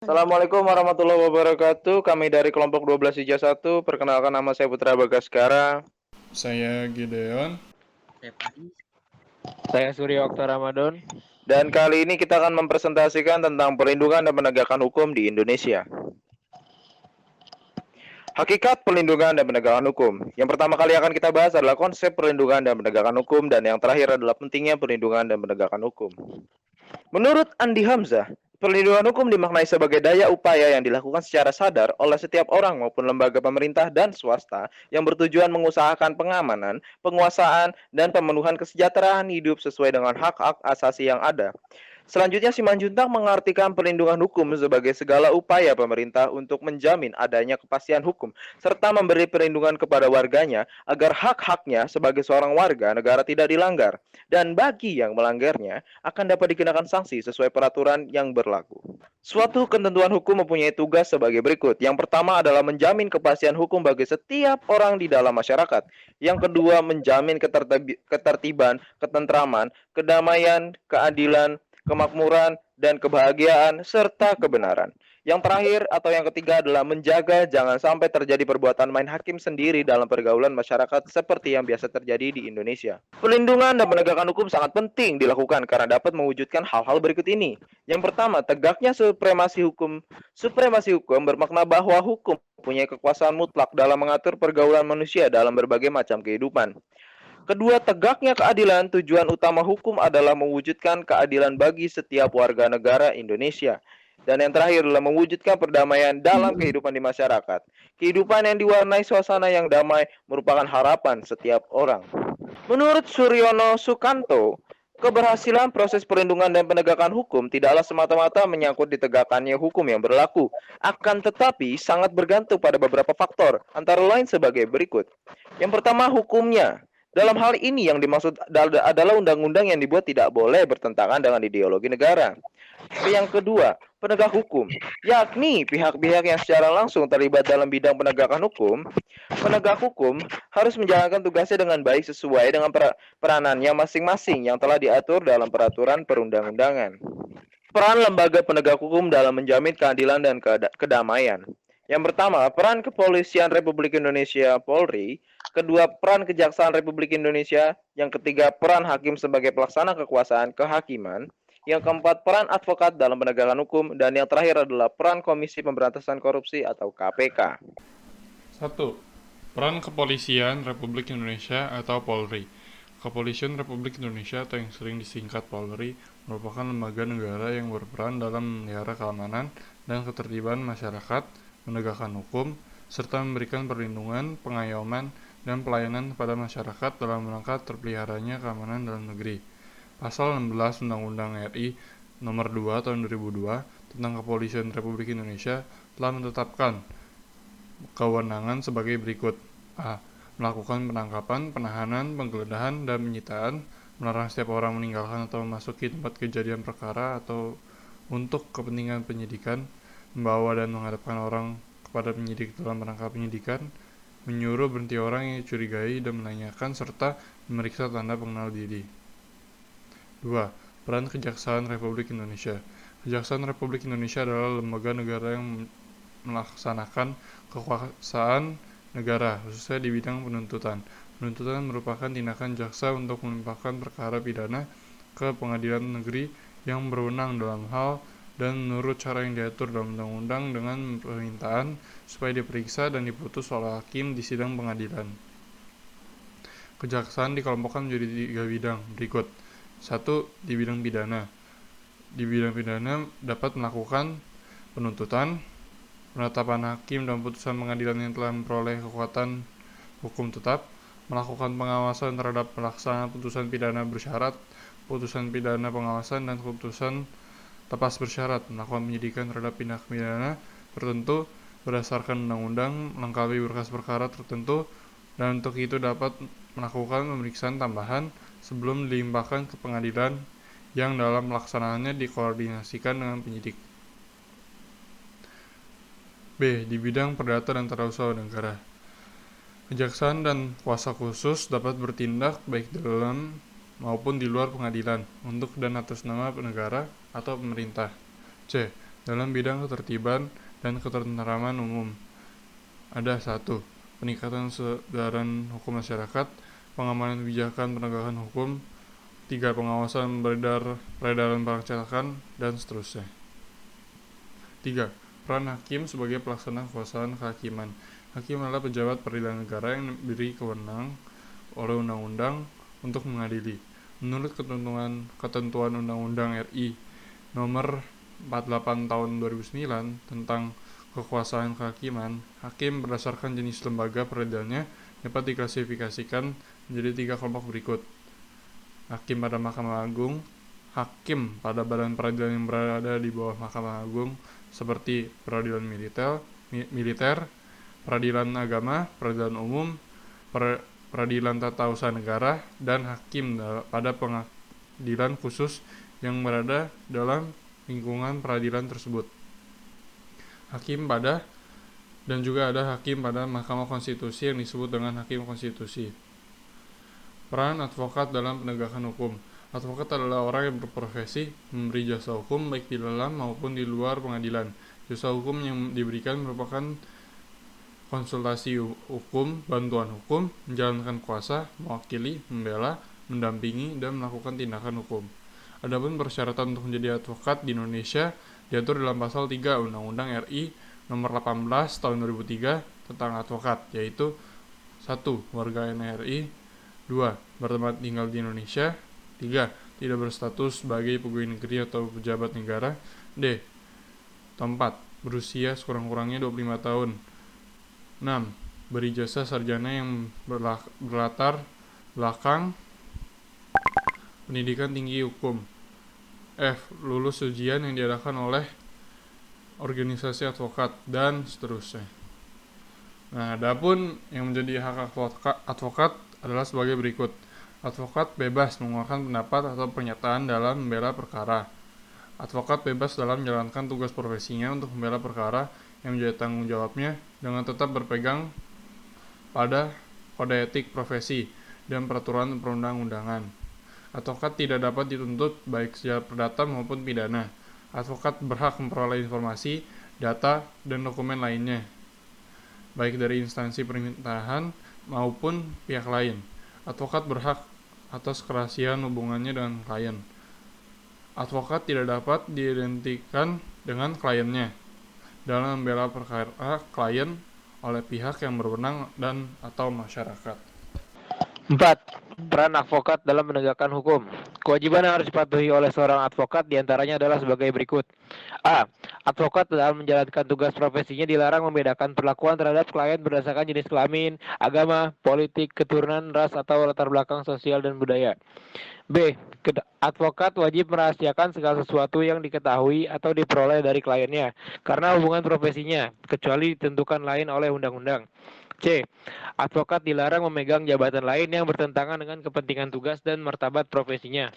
Assalamualaikum warahmatullahi wabarakatuh. Kami dari kelompok 12 Hijau 1. Perkenalkan, nama saya Putra Bagaskara. Saya Gideon. Saya Padi. Saya Surya Okta Ramadan. Dan kali ini kita akan mempresentasikan tentang perlindungan dan penegakan hukum di Indonesia. Hakikat perlindungan dan penegakan hukum. Yang pertama kali akan kita bahas adalah konsep perlindungan dan penegakan hukum, dan yang terakhir adalah pentingnya perlindungan dan penegakan hukum. Menurut Andi Hamzah, perlindungan hukum dimaknai sebagai daya upaya yang dilakukan secara sadar oleh setiap orang maupun lembaga pemerintah dan swasta yang bertujuan mengusahakan pengamanan, penguasaan, dan pemenuhan kesejahteraan hidup sesuai dengan hak-hak asasi yang ada. Selanjutnya, Simanjuntak mengartikan perlindungan hukum sebagai segala upaya pemerintah untuk menjamin adanya kepastian hukum serta memberi perlindungan kepada warganya agar hak-haknya sebagai seorang warga negara tidak dilanggar, dan bagi yang melanggarnya akan dapat dikenakan sanksi sesuai peraturan yang berlaku. Suatu ketentuan hukum mempunyai tugas sebagai berikut. Yang pertama adalah menjamin kepastian hukum bagi setiap orang di dalam masyarakat. Yang kedua, menjamin ketertiban, ketentraman, kedamaian, keadilan, kemakmuran, dan kebahagiaan, serta kebenaran. Yang terakhir atau yang ketiga adalah menjaga jangan sampai terjadi perbuatan main hakim sendiri dalam pergaulan masyarakat seperti yang biasa terjadi di Indonesia. Perlindungan dan penegakan hukum sangat penting dilakukan karena dapat mewujudkan hal-hal berikut ini. Yang pertama, tegaknya supremasi hukum. Supremasi hukum bermakna bahwa hukum punya kekuasaan mutlak dalam mengatur pergaulan manusia dalam berbagai macam kehidupan. Kedua, tegaknya keadilan. Tujuan utama hukum adalah mewujudkan keadilan bagi setiap warga negara Indonesia. Dan yang terakhir adalah mewujudkan perdamaian dalam kehidupan di masyarakat. Kehidupan yang diwarnai suasana yang damai merupakan harapan setiap orang. Menurut Suryono Sukanto, keberhasilan proses perlindungan dan penegakan hukum tidaklah semata-mata menyangkut ditegakkannya hukum yang berlaku, akan tetapi sangat bergantung pada beberapa faktor, antara lain sebagai berikut. Yang pertama, hukumnya. Dalam hal ini yang dimaksud adalah undang-undang yang dibuat tidak boleh bertentangan dengan ideologi negara. Yang kedua, penegak hukum, yakni pihak-pihak yang secara langsung terlibat dalam bidang penegakan hukum. Penegak hukum harus menjalankan tugasnya dengan baik sesuai dengan peranannya masing-masing yang telah diatur dalam peraturan perundang-undangan. Peran lembaga penegak hukum dalam menjamin keadilan dan kedamaian. Yang pertama, peran Kepolisian Republik Indonesia Polri. Kedua, peran Kejaksaan Republik Indonesia. Yang ketiga, peran hakim sebagai pelaksana kekuasaan kehakiman. Yang keempat, peran advokat dalam penegakan hukum. Dan yang terakhir adalah peran Komisi Pemberantasan Korupsi atau KPK. 1. Peran Kepolisian Republik Indonesia atau Polri. Kepolisian Republik Indonesia atau yang sering disingkat Polri merupakan lembaga negara yang berperan dalam memelihara keamanan dan ketertiban masyarakat, menegakkan hukum, serta memberikan perlindungan, pengayoman, dan pelayanan kepada masyarakat dalam rangka terpeliharanya keamanan dalam negeri. Pasal 16 Undang-Undang RI Nomor 2 Tahun 2002 tentang Kepolisian Republik Indonesia telah menetapkan kewenangan sebagai berikut. A. Melakukan penangkapan, penahanan, penggeledahan, dan penyitaan, melarang setiap orang meninggalkan atau memasuki tempat kejadian perkara atau untuk kepentingan penyidikan, membawa dan menghadapkan orang kepada penyidik dalam rangka penyidikan, menyuruh berhenti orang yang dicurigai dan menanyakan serta memeriksa tanda pengenal diri. 2. Peran Kejaksaan Republik Indonesia. Kejaksaan Republik Indonesia adalah lembaga negara yang melaksanakan kekuasaan negara, khususnya di bidang penuntutan. Penuntutan merupakan tindakan jaksa untuk melimpahkan perkara pidana ke pengadilan negeri yang berwenang dalam hal dan menurut cara yang diatur dalam undang-undang dengan permintaan supaya diperiksa dan diputus oleh hakim di sidang pengadilan. Kejaksaan dikelompokkan menjadi 3 bidang berikut. 1. Di bidang pidana. Di bidang pidana dapat melakukan penuntutan, penetapan hakim dan putusan pengadilan yang telah memperoleh kekuatan hukum tetap, melakukan pengawasan terhadap pelaksanaan putusan pidana bersyarat, putusan pidana pengawasan, dan putusan lepas bersyarat, melakukan penyidikan terhadap tindak pidana tertentu berdasarkan undang-undang, melengkapi berkas perkara tertentu, dan untuk itu dapat melakukan pemeriksaan tambahan sebelum dilimpahkan ke pengadilan yang dalam pelaksanaannya dikoordinasikan dengan penyidik. B. Di bidang perdata dan tata usaha negara. Kejaksaan dan kuasa khusus dapat bertindak baik dalam maupun di luar pengadilan untuk dan atas nama negara atau pemerintah. C. dalam bidang ketertiban dan ketentraman umum. Ada 1. Peningkatan kesadaran hukum masyarakat, pengamanan kebijakan penegakan hukum, 3. Pengawasan peredaran barang cetakan, dan seterusnya. 3. Peran hakim sebagai pelaksana kekuasaan kehakiman. Hakim adalah pejabat peradilan negara yang diberi kewenangan oleh undang-undang untuk mengadili. Menurut ketentuan Undang-Undang RI Nomor 48 Tahun 2009 tentang kekuasaan kehakiman, hakim berdasarkan jenis lembaga peradilannya dapat diklasifikasikan menjadi 3 kelompok berikut. Hakim pada Mahkamah Agung, hakim pada badan peradilan yang berada di bawah Mahkamah Agung seperti peradilan militer, peradilan agama, peradilan umum, peradilan tata usaha negara, dan hakim pada pengadilan khusus yang berada dalam lingkungan peradilan tersebut. Dan juga ada hakim pada Mahkamah Konstitusi yang disebut dengan hakim konstitusi. Peran advokat dalam penegakan hukum. Advokat adalah orang yang berprofesi memberi jasa hukum baik di dalam maupun di luar pengadilan. Jasa hukum yang diberikan merupakan konsultasi hukum, bantuan hukum, menjalankan kuasa, mewakili, membela, mendampingi, dan melakukan tindakan hukum. Adapun persyaratan untuk menjadi advokat di Indonesia diatur dalam pasal 3 Undang-Undang RI Nomor 18 Tahun 2003 tentang advokat, yaitu 1. Warga NRI, 2. Bertempat tinggal di Indonesia, 3. Tidak berstatus sebagai pegawai negeri atau pejabat negara, D. 4. Berusia sekurang-kurangnya 25 tahun, 6. Beri jasa sarjana yang berlatar belakang pendidikan tinggi hukum, F. Lulus ujian yang diadakan oleh organisasi advokat, dan seterusnya. Nah, adapun yang menjadi hak advokat adalah sebagai berikut. Advokat bebas mengeluarkan pendapat atau pernyataan dalam membela perkara. Advokat bebas dalam menjalankan tugas profesinya untuk membela perkara yang menjadi tanggung jawabnya dengan tetap berpegang pada kode etik profesi dan peraturan perundang-undangan. Advokat tidak dapat dituntut baik secara perdata maupun pidana. Advokat berhak memperoleh informasi, data, dan dokumen lainnya, baik dari instansi pemerintahan maupun pihak lain. Advokat berhak atas kerahasiaan hubungannya dengan klien. Advokat tidak dapat diidentikan dengan kliennya dalam membela perkara klien oleh pihak yang berwenang dan atau masyarakat. 4. Peran advokat dalam menegakkan hukum. Kewajiban yang harus dipatuhi oleh seorang advokat diantaranya adalah sebagai berikut. A. Advokat dalam menjalankan tugas profesinya dilarang membedakan perlakuan terhadap klien berdasarkan jenis kelamin, agama, politik, keturunan, ras, atau latar belakang sosial dan budaya. B. Advokat wajib merahasiakan segala sesuatu yang diketahui atau diperoleh dari kliennya karena hubungan profesinya, kecuali ditentukan lain oleh undang-undang. C. Advokat dilarang memegang jabatan lain yang bertentangan dengan kepentingan tugas dan martabat profesinya.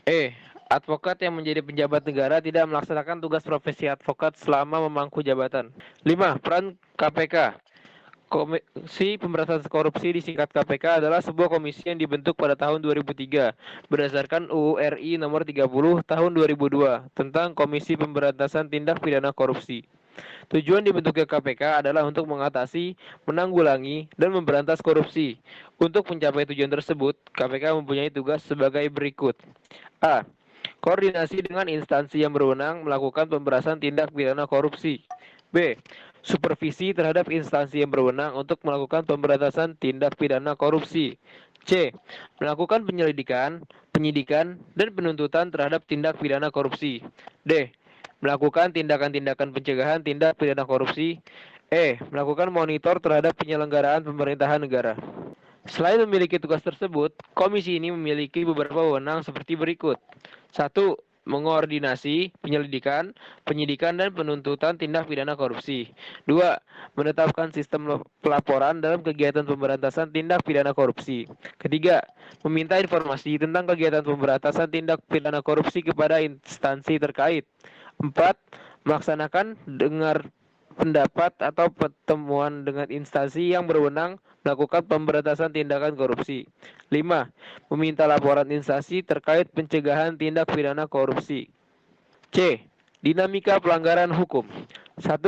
E. Advokat yang menjadi pejabat negara tidak melaksanakan tugas profesi advokat selama memangku jabatan. 5. Peran KPK. Komisi Pemberantasan Korupsi disingkat KPK adalah sebuah komisi yang dibentuk pada tahun 2003 berdasarkan UU RI Nomor 30 Tahun 2002 tentang Komisi Pemberantasan Tindak Pidana Korupsi. Tujuan dibentuknya KPK adalah untuk mengatasi, menanggulangi, dan memberantas korupsi. Untuk mencapai tujuan tersebut, KPK mempunyai tugas sebagai berikut. A. Koordinasi dengan instansi yang berwenang melakukan pemberantasan tindak pidana korupsi. B. Supervisi terhadap instansi yang berwenang untuk melakukan pemberantasan tindak pidana korupsi. C. Melakukan penyelidikan, penyidikan, dan penuntutan terhadap tindak pidana korupsi. D. Melakukan tindakan-tindakan pencegahan tindak pidana korupsi. E. Melakukan monitor terhadap penyelenggaraan pemerintahan negara. Selain memiliki tugas tersebut, komisi ini memiliki beberapa wewenang seperti berikut. 1. Mengoordinasi penyelidikan, penyidikan, dan penuntutan tindak pidana korupsi. 2. Menetapkan sistem pelaporan dalam kegiatan pemberantasan tindak pidana korupsi. Ketiga, meminta informasi tentang kegiatan pemberantasan tindak pidana korupsi kepada instansi terkait. 4. Melaksanakan dengar pendapat atau pertemuan dengan instansi yang berwenang melakukan pemberantasan tindakan korupsi. 5. Meminta laporan instansi terkait pencegahan tindak pidana korupsi. C. Dinamika pelanggaran hukum. 1.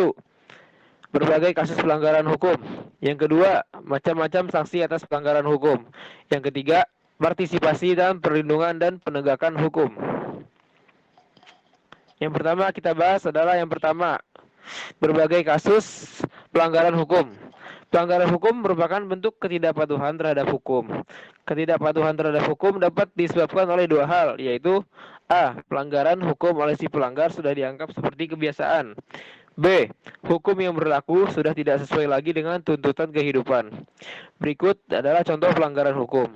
Berbagai kasus pelanggaran hukum. Yang kedua, macam-macam sanksi atas pelanggaran hukum. Yang ketiga, partisipasi dalam perlindungan dan penegakan hukum. Yang pertama kita bahas adalah yang pertama, berbagai kasus pelanggaran hukum. Pelanggaran hukum merupakan bentuk ketidakpatuhan terhadap hukum. Ketidakpatuhan terhadap hukum dapat disebabkan oleh dua hal, yaitu A. Pelanggaran hukum oleh si pelanggar sudah dianggap seperti kebiasaan. B. Hukum yang berlaku sudah tidak sesuai lagi dengan tuntutan kehidupan. Berikut adalah contoh pelanggaran hukum.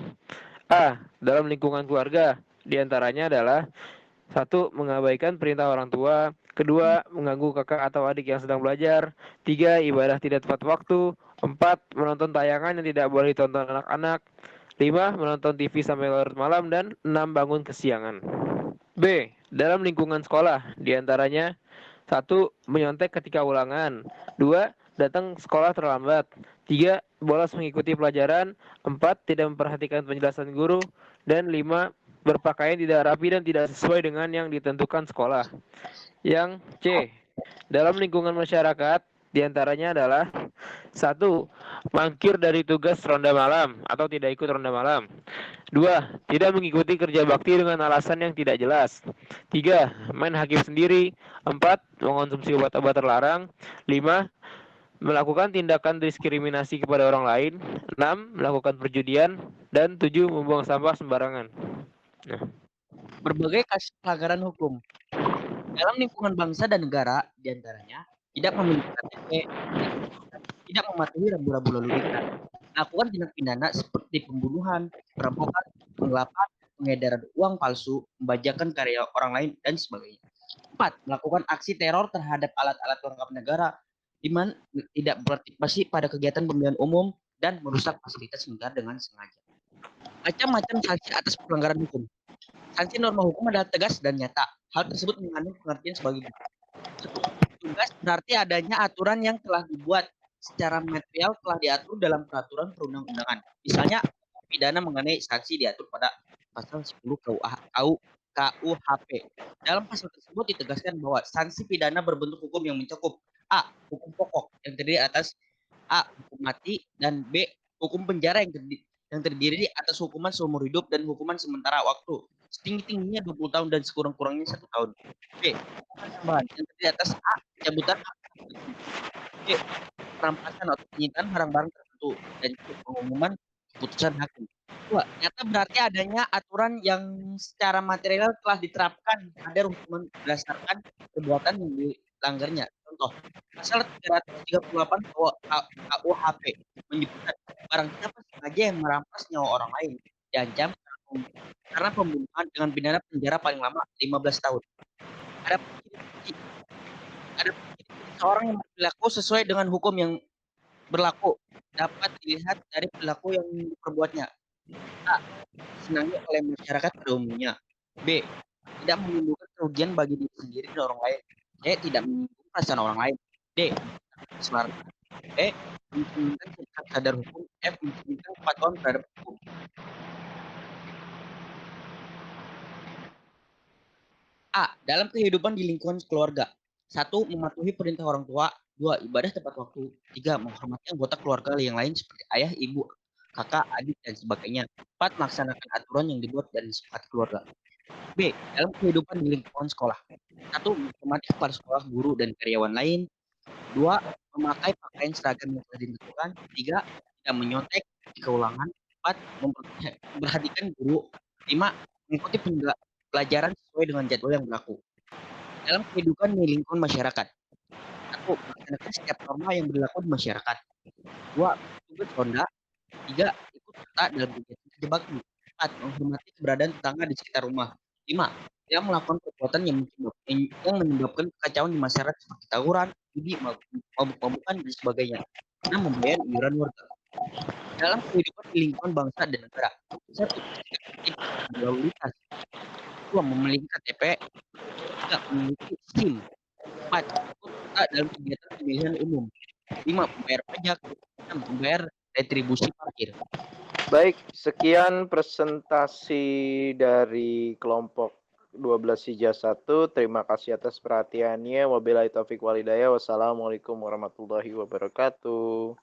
A. Dalam lingkungan keluarga, diantaranya adalah 1. Mengabaikan perintah orang tua. 2. Mengganggu kakak atau adik yang sedang belajar. 3. Ibadah tidak tepat waktu. 4. Menonton tayangan yang tidak boleh ditonton anak-anak. 5. Menonton TV sampai larut malam. Dan 6. Bangun kesiangan. B. Dalam lingkungan sekolah, diantaranya 1. Menyontek ketika ulangan. 2. Datang sekolah terlambat. 3. Bolos mengikuti pelajaran. 4. Tidak memperhatikan penjelasan guru. Dan 5. Berpakaian tidak rapi dan tidak sesuai dengan yang ditentukan sekolah. Yang C. Dalam lingkungan masyarakat, diantaranya adalah 1. Mangkir dari tugas ronda malam atau tidak ikut ronda malam. 2. Tidak mengikuti kerja bakti dengan alasan yang tidak jelas. 3. Main hakim sendiri. 4. Mengonsumsi obat-obat terlarang. 5. Melakukan tindakan diskriminasi kepada orang lain. 6. Melakukan perjudian. Dan 7. Membuang sampah sembarangan. Nah, Berbagai kasus pelanggaran hukum dalam lingkungan bangsa dan negara, diantaranya tidak memiliki KTP, tidak mematuhi rambu-rambu lalu lintas, melakukan tindak pidana seperti pembunuhan, perampokan, penggelapan, pengedaran uang palsu, membajakan karya orang lain, dan sebagainya. 4. Melakukan aksi teror terhadap alat-alat perangkat negara, di mana tidak berpartisipasi pada kegiatan pemilihan umum dan merusak fasilitas negara dengan sengaja. Macam-macam sanksi atas pelanggaran hukum. Sanksi norma hukum adalah tegas dan nyata. Hal tersebut mengandung pengertian sebagai tugas berarti adanya aturan yang telah dibuat secara material telah diatur dalam peraturan perundang-undangan. Misalnya pidana mengenai sanksi diatur pada pasal 10 KUHP. Dalam pasal tersebut ditegaskan bahwa sanksi pidana berbentuk hukum yang mencakup A. Hukum pokok yang terdiri atas A. Hukum mati dan B. Hukum penjara yang terdiri atas hukuman seumur hidup dan hukuman sementara waktu setinggi-tingginya 20 tahun dan sekurang-kurangnya 1 tahun. B. Hukuman tambahan yang terdiri atas A. Pencabutan hak. B. Perampasan atau penyitaan barang-barang tertentu dan C. Pengumuman keputusan hakim. 2. Nyata berarti adanya aturan yang secara material telah diterapkan ada hukuman berdasarkan perbuatan yang dilanggarnya. Contoh, pasal 338 KUHP menyebutkan barang siapa sengaja yang merampas nyawa orang lain diancam karena pembunuhan dengan pidana penjara paling lama 15 tahun. Ada seorang yang berlaku sesuai dengan hukum yang berlaku dapat dilihat dari perilaku yang diperbuatnya. A. Disenangi oleh masyarakat pada umumnya. B. Tidak menimbulkan kerugian bagi diri sendiri dan orang lain. C. Tidak menyinggung perasaan orang lain. D. Selaras. E. Mencerminkan sikap sadar hukum. F. Mencerminkan kepatuhan terhadap hukum. A. Dalam kehidupan di lingkungan keluarga. 1. Mematuhi perintah orang tua. 2. Ibadah tepat waktu. 3. Menghormati anggota keluarga yang lain seperti ayah, ibu, kakak, adik, dan sebagainya. 4. Melaksanakan aturan yang dibuat dan disepakati keluarga. B. Dalam kehidupan di lingkungan sekolah. 1. Menghormati kepala sekolah, guru, dan karyawan lain. 2. Memakai pakaian seragam yang telah ditentukan. 3. Tidak menyontek jika ulangan. 4. Memperhatikan guru. 5. Mengikuti pelajaran sesuai dengan jadwal yang berlaku. Dalam kehidupan di lingkungan masyarakat. 1. Melaksanakan setiap norma yang berlaku di masyarakat. 2. Tugas ronda. 3. Ikut serta dalam kegiatan kerja bakti. 4. Menghormati keberadaan tetangga di sekitar rumah. 5. Tidak melakukan perbuatan yang menyebabkan kekacauan di masyarakat seperti tawuran, judi, mabuk-mabukan, dan sebagainya. 6. Membayar iuran warga. Dalam kehidupan di lingkungan bangsa dan negara. 1. Lalu lintas. 2. Memiliki KTP. 3. Memiliki SIM. 4. Ikut serta dalam kegiatan pemilihan umum. 5. Membayar pajak. 6. Membayar retribusi parkir. Baik, sekian presentasi dari kelompok 12 Hijrah 1. Terima kasih atas perhatiannya. Wabillahi taufik walhidayah. Wassalamualaikum warahmatullahi wabarakatuh.